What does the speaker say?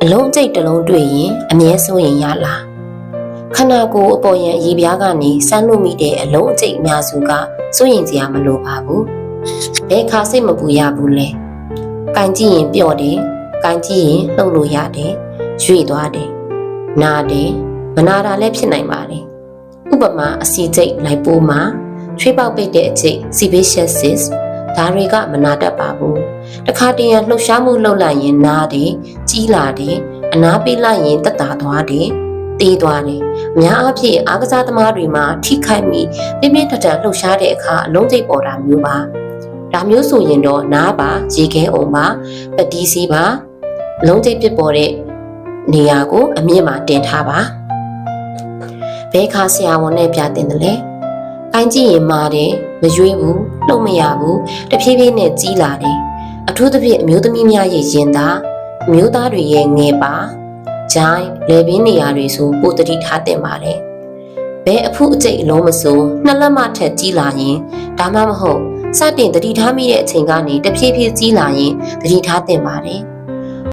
အလုံးကျိတ်တစ်လုံးတွေ့ရင်အမြဲစိုးရင်ရလားခန္ဓာကိုယ်အပေါ်ရန်အရေးပြားကနေစမ်းလို့မိတဲ့အလုံးအကျိတ်အများစုကစိုးရင်စရာမလိုပါဘူးဘယ်ခါစိတ်မပူရဘူးလဲကင်ကြည့်ရင်ပျော့တယ်ကင်ကြည့်ရင်လှုပ်လို့ရတယ်ရွေ့သွားတယ်နာတယ်မနာတာလည်းဖြစ်နိုင်ပါတယ်ဥပမာအစီကျိတ်လိုက်ပိုးမှာချွေးပေါက်ပိတ်တဲ့အကျိတ် sebaceous cyst ဒါတွေကမနာတတ်ပါဘူးတခါတည်းရလှုပ်ရှားမှုလှုပ်လိုက်ရင်နာတယ်ကြီးလာတယ်အနာပေးလိုက်ရင်တက်တာသွားတယ်တေးသွားတယ်အများအားဖြင့်အားကစားသမားတွေမှာထိခိုက်မိပြင်းပြင်းထန်ထန်လှုပ်ရှားတဲ့အခါအလုံးစိတ်ပေါ်တာမျိုးပါဒါမျိုးဆိုရင်တော့နားပါရေခဲအုံပါပတိစီပါအလုံးစိတ်ဖြစ်ပေါ်တဲ့နေရာကိုအမြင့်မှာတင်ထားပါဘဲခါဆရာဝန်နဲ့ပြတင်တယ်လေ။ကိုင်းကြည့်ရင်မာတယ်မရွေးဘူးလှုပ်မရဘူးတဖြည်းဖြည်းနဲ့ကြီးလာတယ်အထူးသဖြင့်အမျိုးသမီးများရဲ့ရင်သားအမျိုးသားတွေရဲ့ငယ်ပါဂျိုင်းလေပင်နေရာတွေဆိုပိုတတိထားတင်ပါတယ်ဘဲအဖုအကျိတ်အလုံးမစိုးနှစ်လက်မထက်ကြီးလာရင်ဒါမှမဟုတ်စတင်တတိထားမိတဲ့အချိန်ကနေတဖြည်းဖြည်းကြီးလာရင်တတိထားတင်ပါတယ်